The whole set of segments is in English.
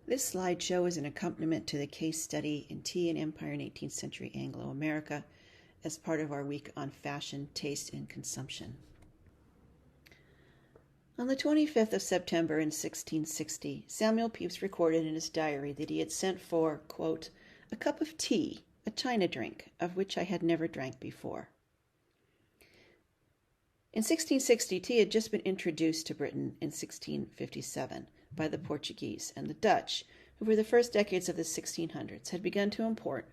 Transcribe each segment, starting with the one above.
This slideshow is an accompaniment to the case study in Tea and Empire in 18th Century Anglo-America as part of our week on fashion, taste, and consumption. On the 25th of September in 1660, Samuel Pepys recorded in his diary that he had sent for, quote, a cup of tea, a China drink, of which I had never drank before. In 1660, tea had just been introduced to Britain in 1657 by the Portuguese, and the Dutch, who for the first decades of the 1600s had begun to import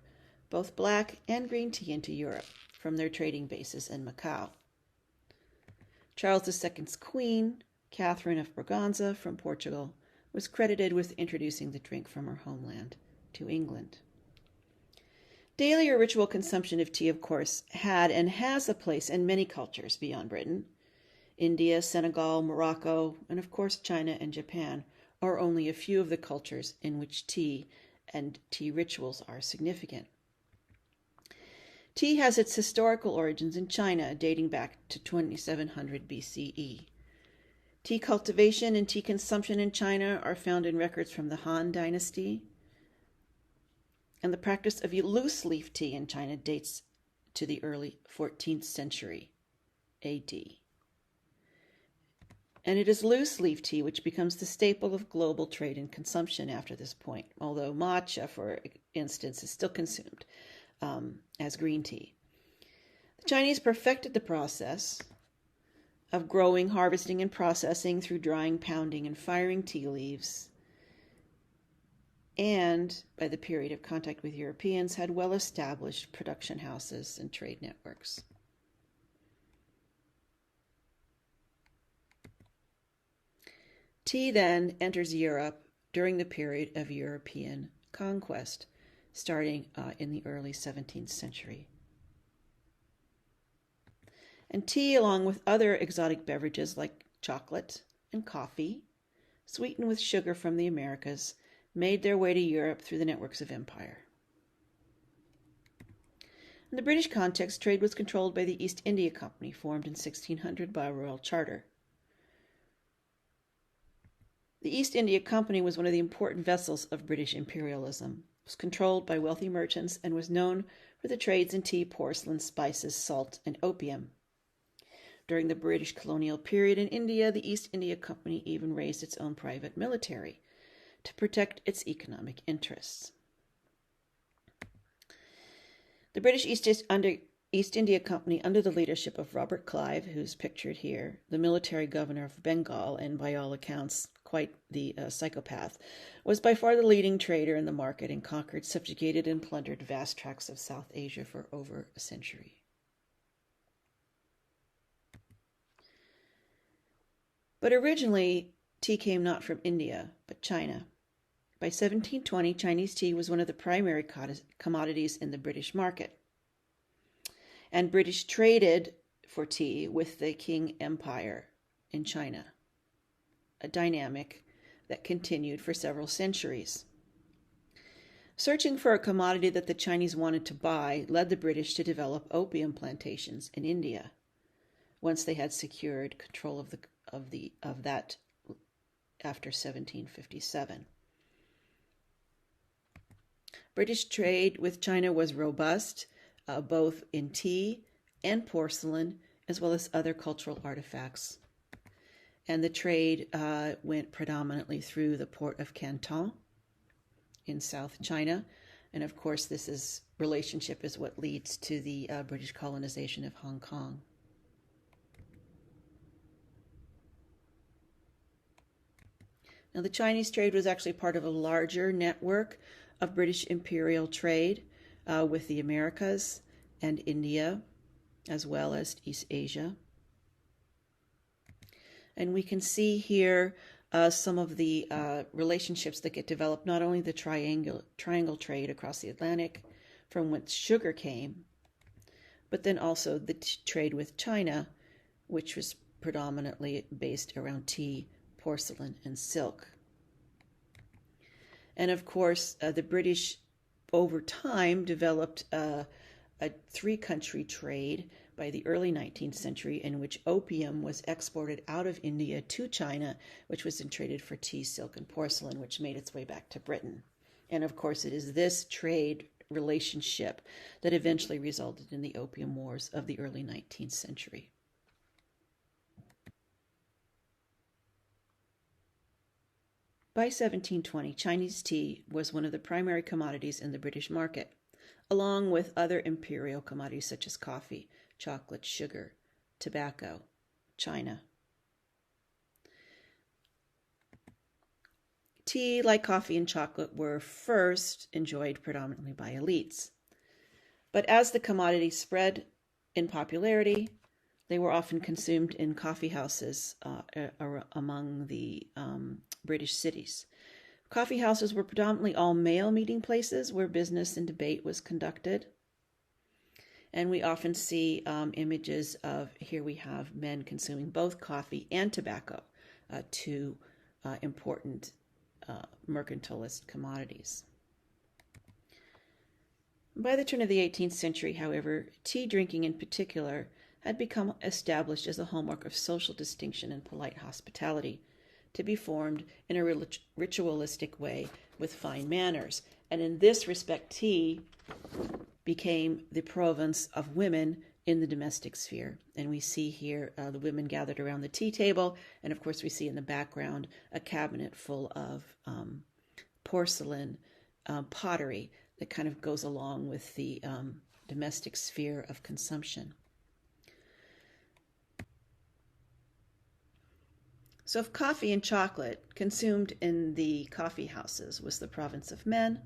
both black and green tea into Europe from their trading bases in Macau. Charles II's queen, Catherine of Braganza from Portugal, was credited with introducing the drink from her homeland to England. Daily or ritual consumption of tea, of course, had and has a place in many cultures beyond Britain. India, Senegal, Morocco, and of course China and Japan are only a few of the cultures in which tea and tea rituals are significant. Tea has its historical origins in China, dating back to 2700 BCE. Tea cultivation and tea consumption in China are found in records from the Han Dynasty, and the practice of loose leaf tea in China dates to the early 14th century AD. And it is loose leaf tea which becomes the staple of global trade and consumption after this point, although matcha, for instance, is still consumed as green tea. The Chinese perfected the process of growing, harvesting, and processing through drying, pounding, and firing tea leaves, and by the period of contact with Europeans had well-established production houses and trade networks. Tea then enters Europe during the period of European conquest, starting in the early 17th century. And tea, along with other exotic beverages like chocolate and coffee, sweetened with sugar from the Americas, made their way to Europe through the networks of empire. In the British context, trade was controlled by the East India Company, formed in 1600 by a royal charter. The East India Company was one of the important vessels of British imperialism. It was controlled by wealthy merchants and was known for the trades in tea, porcelain, spices, salt, and opium. During the British colonial period in India, the East India Company even raised its own private military to protect its economic interests. The British East India Company, under the leadership of Robert Clive, who's pictured here, the military governor of Bengal, and by all accounts quite the psychopath, was by far the leading trader in the market and conquered, subjugated, and plundered vast tracts of South Asia for over a century. But originally, tea came not from India, but China. By 1720, Chinese tea was one of the primary commodities in the British market. And British traded for tea with the Qing Empire in China, a dynamic that continued for several centuries. Searching for a commodity that the Chinese wanted to buy led the British to develop opium plantations in India, once they had secured control of that after 1757. British trade with China was robust, both in tea and porcelain, as well as other cultural artifacts. And the trade went predominantly through the port of Canton in South China. And of course, this relationship is what leads to the British colonization of Hong Kong. Now, the Chinese trade was actually part of a larger network of British imperial trade with the Americas and India, as well as East Asia. And we can see here some of the relationships that get developed, not only the triangle trade across the Atlantic, from whence sugar came, but then also the trade with China, which was predominantly based around tea, porcelain, and silk. And of course, the British, over time, developed a three-country trade by the early 19th century, in which opium was exported out of India to China, which was then traded for tea, silk, and porcelain, which made its way back to Britain. And of course, it is this trade relationship that eventually resulted in the Opium Wars of the early 19th century. By 1720, Chinese tea was one of the primary commodities in the British market, along with other imperial commodities such as coffee, chocolate, sugar, tobacco, china. Tea, like coffee and chocolate, were first enjoyed predominantly by elites. But as the commodity spread in popularity, they were often consumed in coffee houses among the British cities. Coffee houses were predominantly all male meeting places where business and debate was conducted. And we often see images of, here we have men consuming both coffee and tobacco, two important mercantilist commodities. By the turn of the 18th century, however, tea drinking in particular had become established as a hallmark of social distinction and polite hospitality, to be formed in a ritualistic way with fine manners. And in this respect, tea became the province of women in the domestic sphere. And we see here the women gathered around the tea table, and of course we see in the background a cabinet full of porcelain pottery that kind of goes along with the domestic sphere of consumption. So if coffee and chocolate consumed in the coffee houses was the province of men,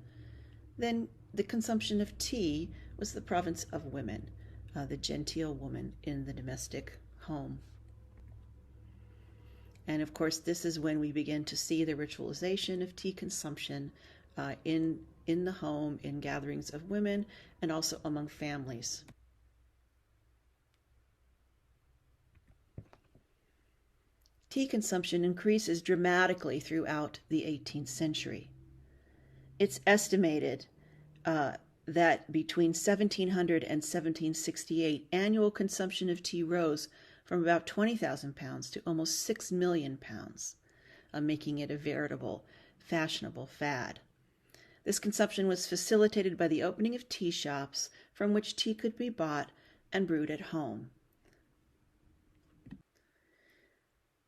then the consumption of tea was the province of women, the genteel woman in the domestic home. And of course, this is when we begin to see the ritualization of tea consumption in the home, in gatherings of women, and also among families. Tea consumption increases dramatically throughout the 18th century. It's estimated that between 1700 and 1768, annual consumption of tea rose from about 20,000 pounds to almost 6 million pounds, making it a veritable fashionable fad. This consumption was facilitated by the opening of tea shops from which tea could be bought and brewed at home.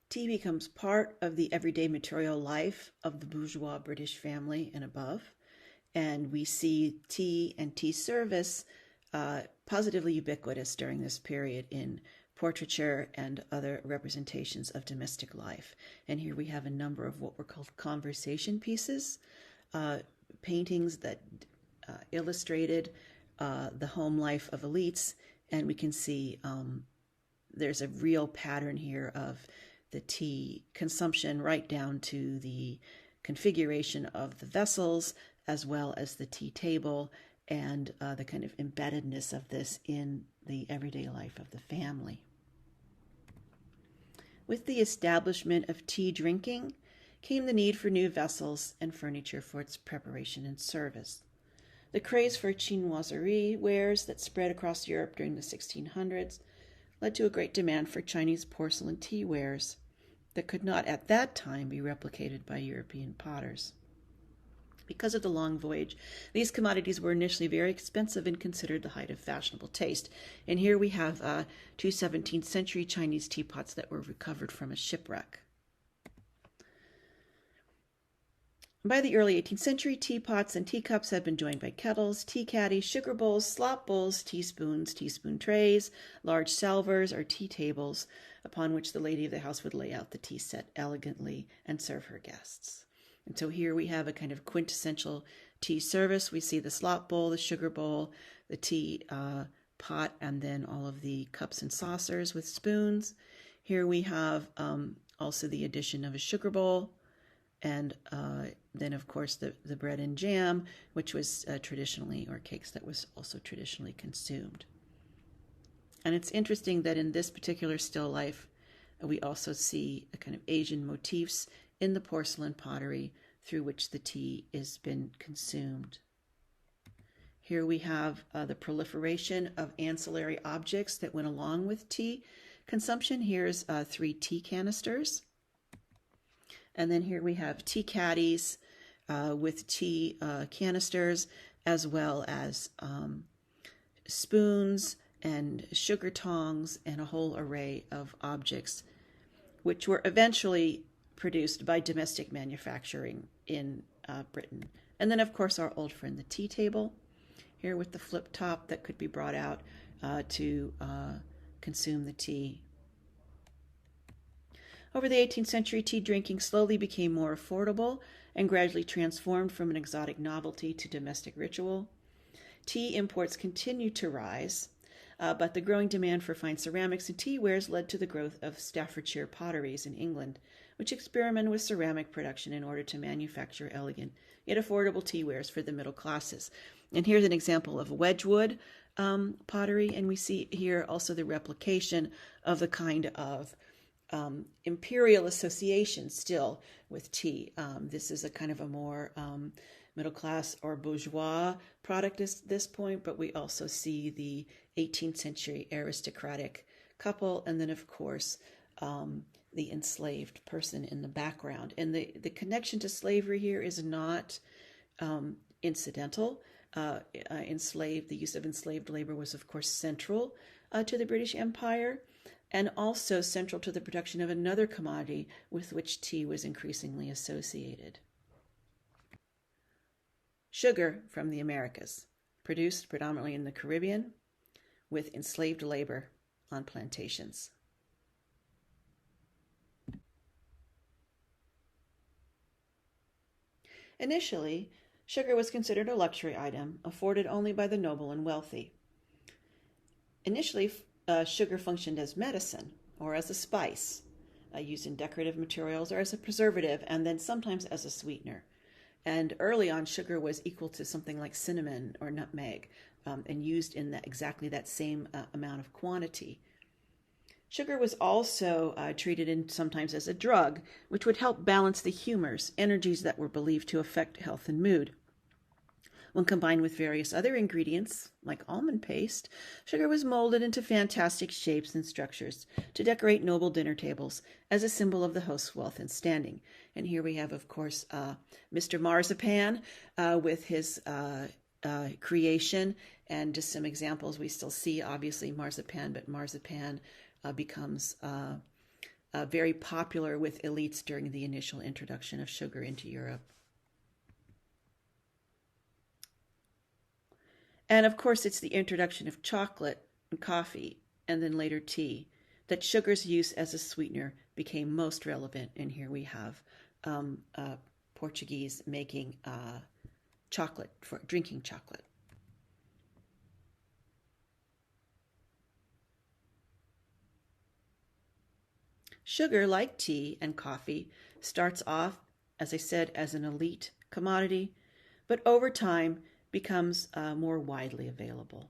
Tea becomes part of the everyday material life of the bourgeois British family and above, and we see tea and tea service positively ubiquitous during this period in portraiture and other representations of domestic life. And here we have a number of what were called conversation pieces, paintings that illustrated the home life of elites, and we can see there's a real pattern here of the tea consumption right down to the configuration of the vessels as well as the tea table and the kind of embeddedness of this in the everyday life of the family. With the establishment of tea drinking came the need for new vessels and furniture for its preparation and service. The craze for chinoiserie wares that spread across Europe during the 1600s led to a great demand for Chinese porcelain tea wares that could not at that time be replicated by European potters. Because of the long voyage, these commodities were initially very expensive and considered the height of fashionable taste. And here we have two 17th century Chinese teapots that were recovered from a shipwreck. By the early 18th century, teapots and teacups had been joined by kettles, tea caddies, sugar bowls, slop bowls, teaspoons, teaspoon trays, large salvers or tea tables, upon which the lady of the house would lay out the tea set elegantly and serve her guests. And so here we have a kind of quintessential tea service. We see the slop bowl, the sugar bowl, the tea pot, and then all of the cups and saucers with spoons. Here we have also the addition of a sugar bowl, and then, of course, the bread and jam, which was traditionally, or cakes that was also traditionally consumed. And it's interesting that in this particular still life, we also see a kind of Asian motifs in the porcelain pottery through which the tea has been consumed. Here we have the proliferation of ancillary objects that went along with tea consumption. Here's 3 tea canisters. And then here we have tea caddies with tea canisters, as well as spoons and sugar tongs and a whole array of objects, which were eventually produced by domestic manufacturing in Britain. And then, of course, our old friend, the tea table, here with the flip top that could be brought out to consume the tea. Over the 18th century, tea drinking slowly became more affordable and gradually transformed from an exotic novelty to domestic ritual. Tea imports continued to rise, but the growing demand for fine ceramics and tea wares led to the growth of Staffordshire potteries in England, which experimented with ceramic production in order to manufacture elegant yet affordable tea wares for the middle classes. And here's an example of Wedgwood pottery, and we see here also the replication of the kind of imperial association still with tea. This is a kind of a more middle class or bourgeois product at this point, but we also see the 18th century aristocratic couple, and then of course the enslaved person in the background. And the connection to slavery here is not incidental. The use of enslaved labor was of course central to the British Empire, and also central to the production of another commodity with which tea was increasingly associated. Sugar from the Americas, produced predominantly in the Caribbean with enslaved labor on plantations. Initially, sugar was considered a luxury item afforded only by the noble and wealthy. Initially, sugar functioned as medicine or as a spice, used in decorative materials or as a preservative, and then sometimes as a sweetener. And early on, sugar was equal to something like cinnamon or nutmeg, and used in exactly that same amount of quantity. Sugar was also treated sometimes as a drug, which would help balance the humors, energies that were believed to affect health and mood. When combined with various other ingredients, like almond paste, sugar was molded into fantastic shapes and structures to decorate noble dinner tables as a symbol of the host's wealth and standing. And here we have, of course, Mr. Marzipan with his creation, and just some examples. We still see, obviously, marzipan, but marzipan becomes very popular with elites during the initial introduction of sugar into Europe. And of course, it's the introduction of chocolate and coffee, and then later tea, that sugar's use as a sweetener became most relevant. And here we have Portuguese making chocolate, for drinking chocolate. Sugar, like tea and coffee, starts off, as I said, as an elite commodity, but over time becomes more widely available.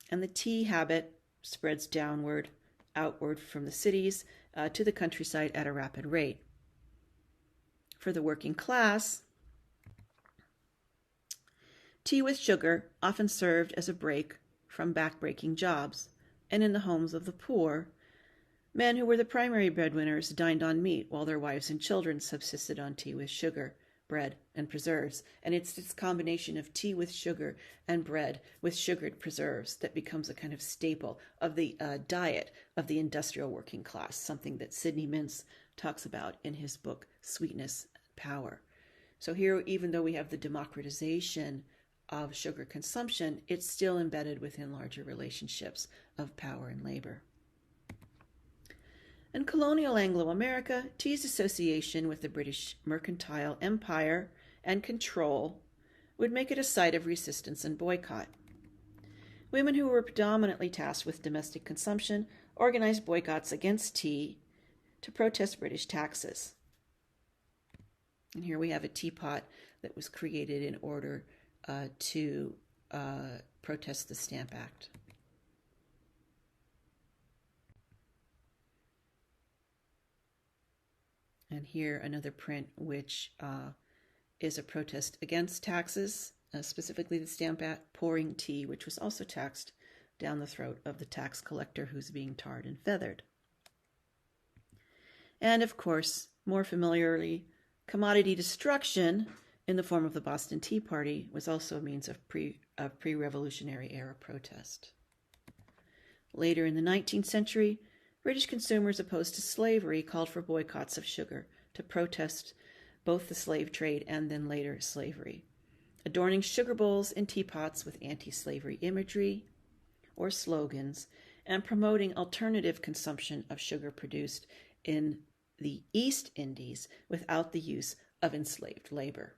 And the tea habit spreads outward from the cities to the countryside at a rapid rate. For the working class, tea with sugar often served as a break from back-breaking jobs, and in the homes of the poor, men who were the primary breadwinners dined on meat while their wives and children subsisted on tea with sugar, bread, and preserves. And it's this combination of tea with sugar and bread with sugared preserves that becomes a kind of staple of the diet of the industrial working class, something that Sidney Mintz talks about in his book, Sweetness and Power. So here, even though we have the democratization of sugar consumption, it's still embedded within larger relationships of power and labor. In colonial Anglo-America, tea's association with the British mercantile empire and control would make it a site of resistance and boycott. Women who were predominantly tasked with domestic consumption organized boycotts against tea to protest British taxes. And here we have a teapot that was created in order to protest the Stamp Act. And here another print which is a protest against taxes, specifically the stamp act pouring tea, which was also taxed down the throat of the tax collector who's being tarred and feathered. And of course, more familiarly, commodity destruction in the form of the Boston Tea Party was also a means of pre-revolutionary era protest. Later in the 19th century, British consumers opposed to slavery called for boycotts of sugar to protest both the slave trade and then later slavery, adorning sugar bowls and teapots with anti-slavery imagery or slogans, and promoting alternative consumption of sugar produced in the East Indies without the use of enslaved labor.